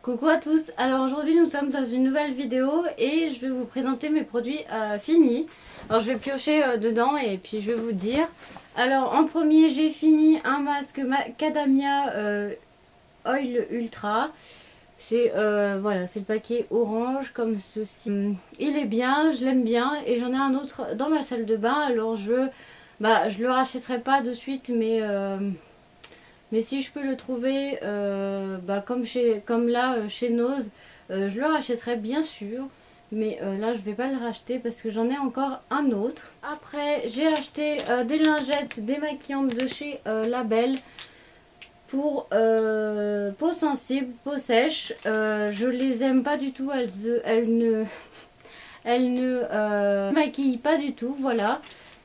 Coucou à tous, alors aujourd'hui nous sommes dans une nouvelle vidéo et je vais vous présenter mes produits finis. Alors je vais piocher dedans et puis je vais vous dire. Alors en premier j'ai fini un masque Macadamia Oil Ultra. C'est voilà, c'est le paquet orange comme ceci. Il est bien, je l'aime bien et j'en ai un autre dans ma salle de bain. Alors je le rachèterai pas de suite mais si je peux le trouver comme là chez Nose, je le rachèterai bien sûr. Mais là je vais pas le racheter parce que j'en ai encore un autre. Après j'ai acheté des lingettes démaquillantes de chez Label pour peau sensible, peau sèche. Je les aime pas du tout, elles ne maquillent pas du tout, voilà.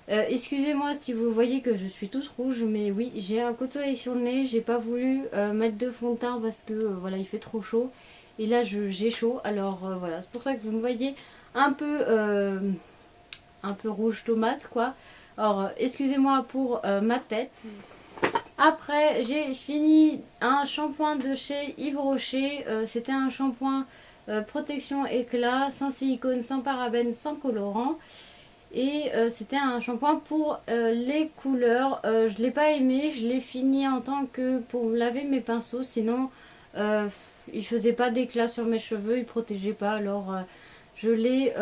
Excusez-moi si vous voyez que je suis toute rouge, mais oui, j'ai un coup de soleil sur le nez. J'ai pas voulu mettre de fond de teint parce que voilà, il fait trop chaud. Et là, j'ai chaud. Alors voilà, c'est pour ça que vous me voyez un peu rouge tomate, quoi. Alors, excusez-moi pour ma tête. Après, j'ai fini un shampoing de chez Yves Rocher. C'était un shampoing protection éclat, sans silicone, sans parabènes, sans colorant. Et c'était un shampoing pour les couleurs. Je ne l'ai pas aimé, je l'ai fini en tant que pour laver mes pinceaux. Sinon, il faisait pas d'éclat sur mes cheveux, il protégeait pas. Alors, je l'ai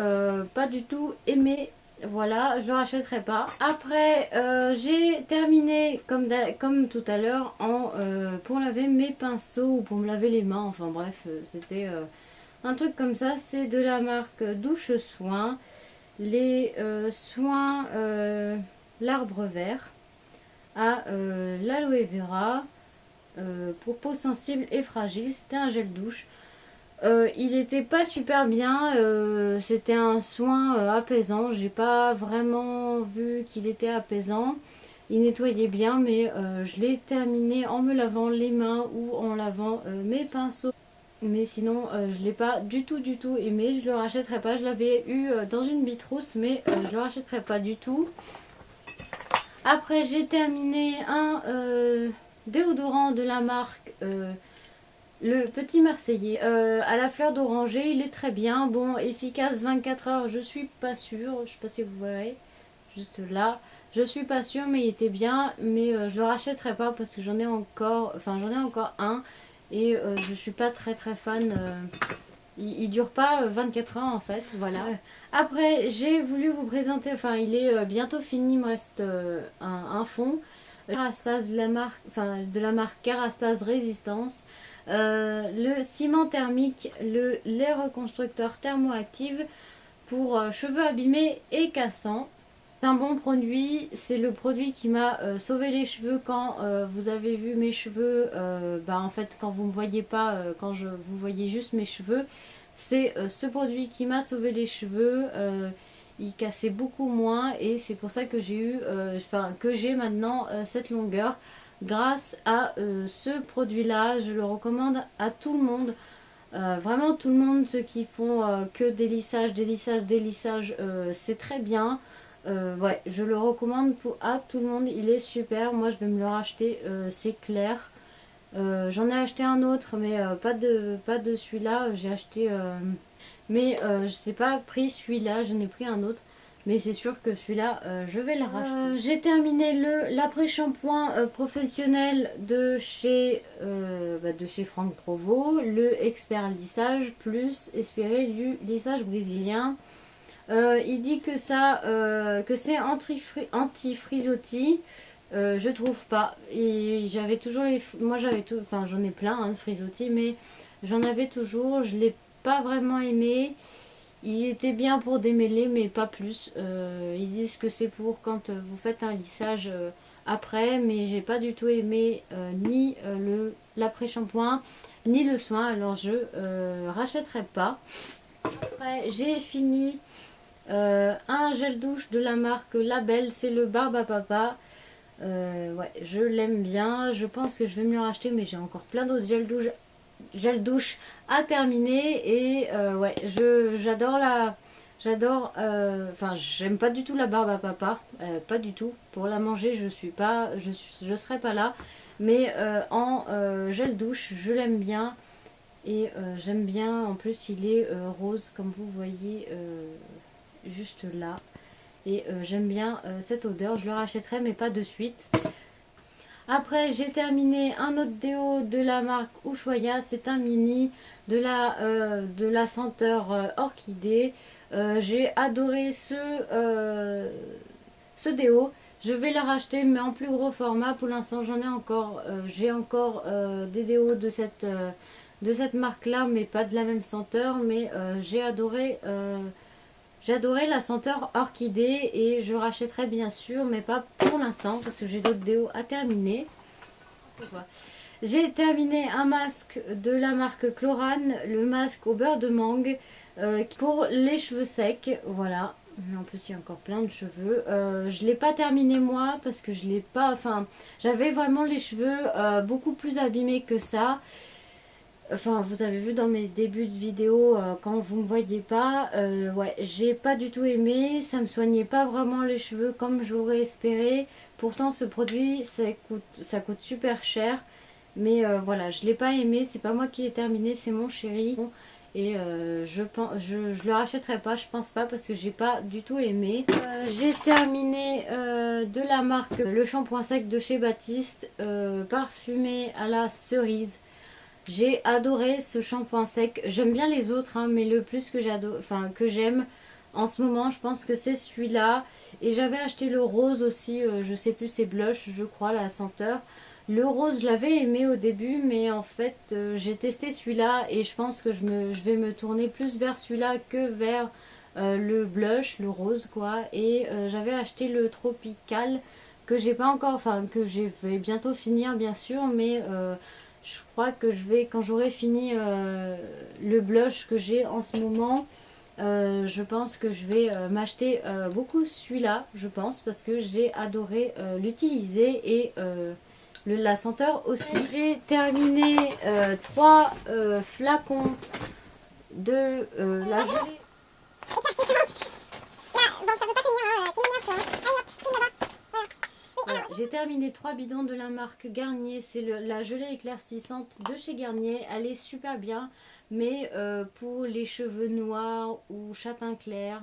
pas du tout aimé. Voilà, je le rachèterai pas. Après, j'ai terminé comme tout à l'heure pour laver mes pinceaux ou pour me laver les mains. Enfin bref, c'était un truc comme ça. C'est de la marque Douche Soin. Les soins l'arbre vert à l'aloe vera pour peau sensible et fragile. C'était un gel douche. Il était pas super bien. C'était un soin apaisant. J'ai pas vraiment vu qu'il était apaisant. Il nettoyait bien, mais je l'ai terminé en me lavant les mains ou en lavant mes pinceaux. Mais sinon, je l'ai pas du tout aimé. Je le rachèterai pas. Je l'avais eu dans une Bitrousse, mais je le rachèterai pas du tout. Après, j'ai terminé un déodorant de la marque le Petit Marseillais à la fleur d'oranger. Il est très bien. Bon, efficace 24 heures, je suis pas sûre. Je sais pas si vous voyez. Juste là. Je suis pas sûre, mais il était bien. Mais je le rachèterai pas parce que j'en ai encore un. Et je suis pas très fan. Il dure pas 24 heures en fait. Voilà. Après, j'ai voulu vous présenter. Enfin, il est bientôt fini. Il me reste un fond. Kerastase de la marque Kerastase Résistance. Le ciment thermique, le lait reconstructeur thermoactif pour cheveux abîmés et cassants. C'est un bon produit, c'est le produit qui m'a sauvé les cheveux quand vous avez vu mes cheveux, en fait quand vous ne me voyez pas, vous voyez juste mes cheveux, c'est ce produit qui m'a sauvé les cheveux, il cassait beaucoup moins et c'est pour ça que j'ai maintenant cette longueur grâce à ce produit là. Je le recommande à tout le monde. Vraiment tout le monde, ceux qui font que des lissages, c'est très bien. Ouais, je le recommande à tout le monde, il est super. Moi je vais me le racheter, c'est clair. J'en ai acheté un autre, mais pas de celui-là. J'ai acheté, mais je n'ai pas pris celui-là, j'en ai pris un autre. Mais c'est sûr que celui-là, je vais le racheter. J'ai terminé l'après-shampoing professionnel de chez Franck Provo, le Expert Lissage Plus, inspiré du lissage brésilien. Il dit que c'est anti-frisottis. Je trouve pas. Et j'avais toujours moi enfin j'en ai plein de frisottis, mais j'en avais toujours. Je l'ai pas vraiment aimé. Il était bien pour démêler, mais pas plus. Ils disent que c'est pour quand vous faites un lissage après, mais j'ai pas du tout aimé ni l'après-shampoing, ni le soin. Alors je rachèterai pas. Après, j'ai fini un gel douche de la marque Label, c'est le Barbe à Papa. Ouais, je l'aime bien. Je pense que je vais me le racheter, mais j'ai encore plein d'autres gel douche à terminer. Et ouais, enfin, j'aime pas du tout la Barbe à Papa, pas du tout. Pour la manger, je serai pas là. mais en gel douche, je l'aime bien. Et j'aime bien, en plus il est rose comme vous voyez juste là. Et j'aime bien cette odeur, je le rachèterai mais pas de suite. Après j'ai terminé un autre déo de la marque Ushuaïa, c'est un mini de la senteur orchidée. J'ai adoré ce déo. Je vais le racheter mais en plus gros format. Pour l'instant j'en ai encore, j'ai encore des déos de cette marque là mais pas de la même senteur. Mais j'ai adoré la senteur orchidée et je rachèterai bien sûr mais pas pour l'instant parce que j'ai d'autres déos à terminer. J'ai terminé un masque de la marque Chlorane, le masque au beurre de mangue pour les cheveux secs, voilà. Mais en plus il y a encore plein de cheveux. Je l'ai pas terminé moi parce que je l'ai pas, enfin j'avais vraiment les cheveux beaucoup plus abîmés que ça. Enfin vous avez vu dans mes débuts de vidéo quand vous me voyez pas, ouais j'ai pas du tout aimé, ça me soignait pas vraiment les cheveux comme j'aurais espéré. Pourtant ce produit ça coûte super cher. Mais voilà, je l'ai pas aimé, c'est pas moi qui l'ai terminé, c'est mon chéri. Et je le rachèterai pas, je pense pas, parce que j'ai pas du tout aimé. J'ai terminé de la marque le shampoing sec de chez Baptiste, parfumé à la cerise. J'ai adoré ce shampoing sec. J'aime bien les autres, hein, mais le plus que j'adore, enfin que j'aime en ce moment, je pense que c'est celui-là. Et j'avais acheté le rose aussi, je sais plus, c'est blush, je crois, la senteur. Le rose, je l'avais aimé au début, mais en fait, j'ai testé celui-là et je pense que je vais me tourner plus vers celui-là que vers le blush, le rose, quoi. Et j'avais acheté le tropical que j'ai pas encore, enfin que je vais bientôt finir, bien sûr, mais je crois que je vais, quand j'aurai fini le blush que j'ai en ce moment, je pense que je vais m'acheter beaucoup celui-là, je pense, parce que j'ai adoré l'utiliser et la senteur aussi. J'ai terminé 3 flacons de la gelée. Voilà, j'ai terminé 3 bidons de la marque Garnier. C'est la gelée éclaircissante de chez Garnier. Elle est super bien, mais pour les cheveux noirs ou châtain clair,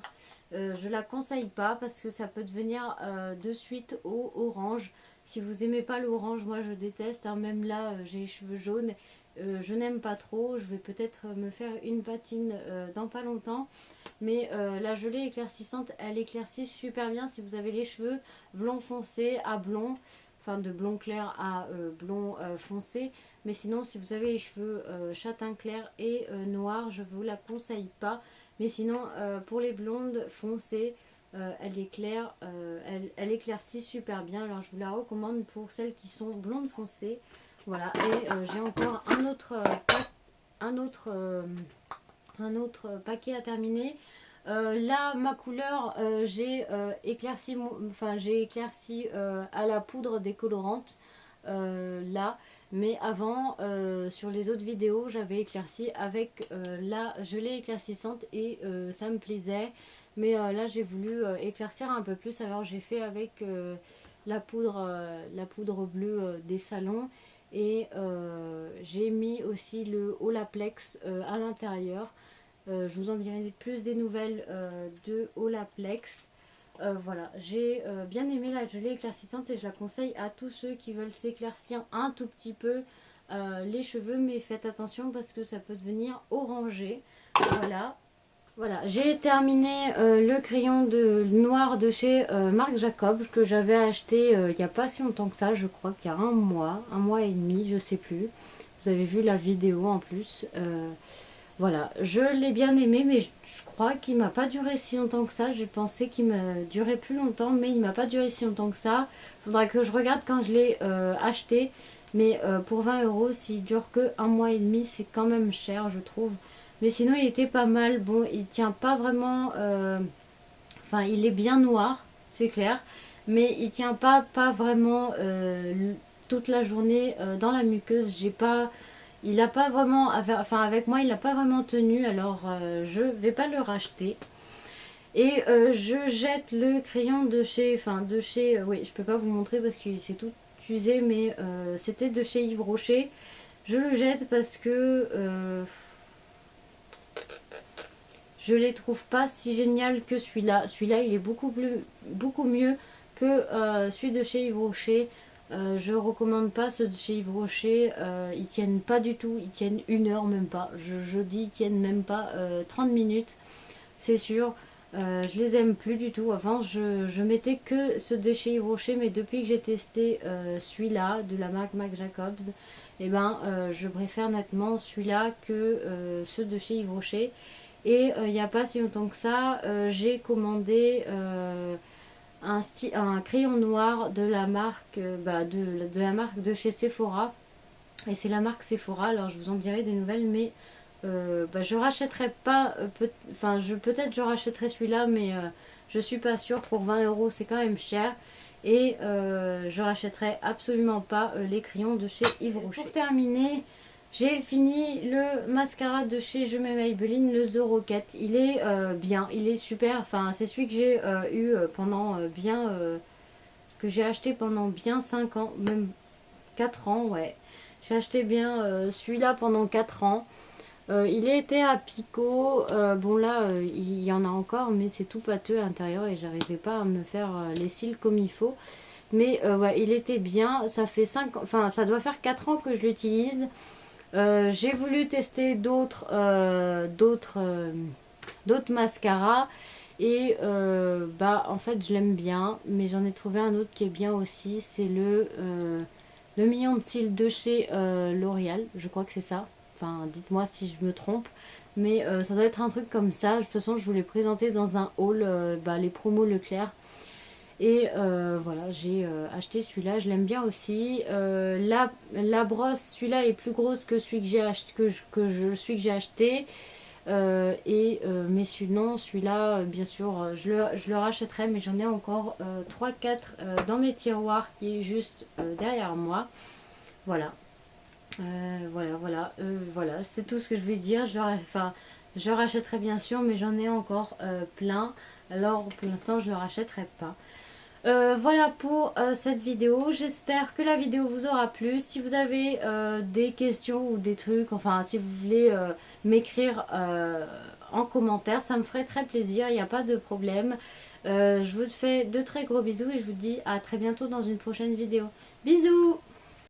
je la conseille pas parce que ça peut devenir de suite au orange. Si vous aimez pas l'orange, moi je déteste, hein. Même là j'ai les cheveux jaunes, je n'aime pas trop. Je vais peut-être me faire une patine dans pas longtemps. Mais la gelée éclaircissante, elle éclaircit super bien si vous avez les cheveux blond foncé à blond, enfin de blond clair à blond foncé. Mais sinon, si vous avez les cheveux châtain clair et noir, je vous la conseille pas. Mais sinon, pour les blondes foncées, elle est claire, elle éclaircit super bien. Alors je vous la recommande pour celles qui sont blondes foncées. Voilà, et j'ai encore un autre paquet à terminer. Là, ma couleur, j'ai éclairci, j'ai éclairci à la poudre décolorante là. Mais avant, sur les autres vidéos, j'avais éclairci avec la gelée éclaircissante et ça me plaisait. Mais là, j'ai voulu éclaircir un peu plus. Alors, j'ai fait avec la poudre bleue des salons. Et j'ai mis aussi le Olaplex à l'intérieur. Je vous en dirai plus des nouvelles de Olaplex. Voilà, j'ai bien aimé la gelée éclaircissante et je la conseille à tous ceux qui veulent s'éclaircir un tout petit peu les cheveux. Mais faites attention parce que ça peut devenir orangé. Voilà. Voilà, j'ai terminé le crayon noir de chez Marc Jacob que j'avais acheté il n'y a pas si longtemps que ça, je crois qu'il y a un mois et demi, je sais plus. Vous avez vu la vidéo en plus. Voilà, je l'ai bien aimé, mais je crois qu'il m'a pas duré si longtemps que ça. J'ai pensé qu'il me durait plus longtemps, mais il m'a pas duré si longtemps que ça. Faudra que je regarde quand je l'ai acheté. Mais pour 20 €, s'il dure que un mois et demi, c'est quand même cher, je trouve. Mais sinon, il était pas mal. Bon, il tient pas vraiment. Enfin, il est bien noir, c'est clair. Mais il tient pas vraiment toute la journée dans la muqueuse. J'ai pas. Il a pas vraiment. Enfin, avec moi, il n'a pas vraiment tenu. Alors, je vais pas le racheter. Et je jette le crayon de chez. Enfin, de chez. Oui, je peux pas vous montrer parce que c'est toute excusez, mais c'était de chez Yves Rocher. Je le jette parce que je les trouve pas si génial que celui-là. Celui-là, il est beaucoup mieux que celui de chez Yves Rocher. Je recommande pas ceux de chez Yves Rocher. Ils tiennent pas du tout. Ils tiennent 1 heure, même pas. Je dis ils tiennent même pas 30 minutes. C'est sûr. Je les aime plus du tout. Avant, je mettais que ceux de chez Yves Rocher, mais depuis que j'ai testé celui-là de la marque Marc Jacobs, et ben, je préfère nettement celui-là que ceux de chez Yves Rocher. Et il n'y a pas si longtemps que ça, j'ai commandé un crayon noir de la marque, de la marque de chez Sephora. Et c'est la marque Sephora, alors je vous en dirai des nouvelles, mais je rachèterai pas, peut-être je rachèterai celui-là, mais je suis pas sûre. Pour 20 euros, c'est quand même cher. Et je rachèterai absolument pas les crayons de chez Yves Rocher. Pour terminer, j'ai fini le mascara de chez Je m'aime Maybelline, le The Rocket. Il est bien, il est super. Enfin, c'est celui que j'ai eu pendant que j'ai acheté pendant bien 5 ans, même 4 ans, ouais. J'ai acheté bien celui-là pendant 4 ans. Il était à Pico. Bon là, il y en a encore, mais c'est tout pâteux à l'intérieur et j'arrivais pas à me faire les cils comme il faut. Mais ouais, il était bien. Ça fait 5 ans, enfin ça doit faire 4 ans que je l'utilise. J'ai voulu tester d'autres mascaras. Et en fait je l'aime bien, mais j'en ai trouvé un autre qui est bien aussi. C'est le million de cils de chez L'Oréal. Je crois que c'est ça. Enfin, dites-moi si je me trompe. Mais ça doit être un truc comme ça. De toute façon, je vous l'ai présenté dans un haul, les promos Leclerc. Et voilà, j'ai acheté celui-là. Je l'aime bien aussi. La brosse, celui-là est plus grosse que celui que j'ai acheté. Celui que j'ai acheté. Mais sinon, celui-là, bien sûr, je le rachèterai. Mais j'en ai encore 3-4 dans mes tiroirs qui est juste derrière moi. Voilà. Voilà, c'est tout ce que je vais dire. Je rachèterai bien sûr, mais j'en ai encore plein. Alors pour l'instant, je ne le rachèterai pas. Voilà pour cette vidéo. J'espère que la vidéo vous aura plu. Si vous avez des questions ou des trucs, enfin si vous voulez m'écrire en commentaire, ça me ferait très plaisir. Il n'y a pas de problème. Je vous fais de très gros bisous et je vous dis à très bientôt dans une prochaine vidéo. Bisous!